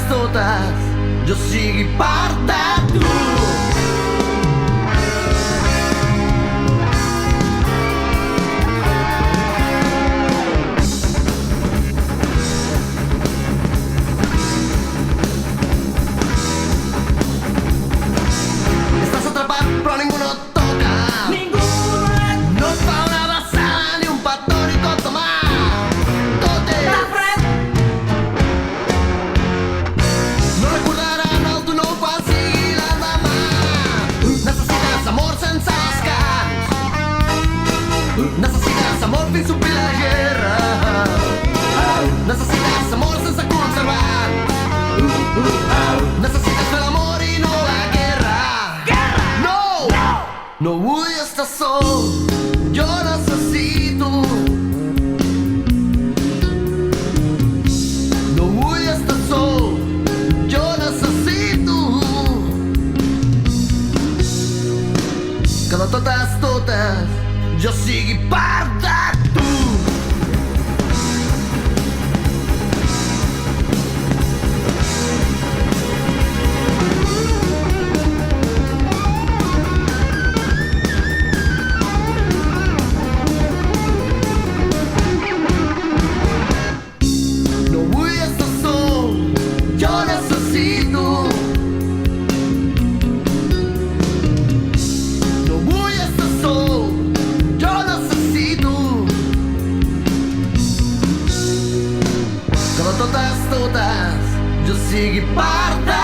totes, jo sigui part de tu. Estàs atrapat però ningú no et toca. Ningú No et fa una abraçada ni un petó ni cop de mà. Tot és està fred. no recordaran el tu no quan sigui l'endemà. Necessites amor sense descans. Necessites amor fins omplir la guerra. Necessites amor sense conservants. Necessites fer l'amor i no la guerra. No! No vull estar sol, jo necessito. No vull estar sol, jo necessito. Que de totes, jo sigui part de tu. No vull estar sol, jo necessito. No vull estar sol, jo necessito. Que de totes, jo sigui part de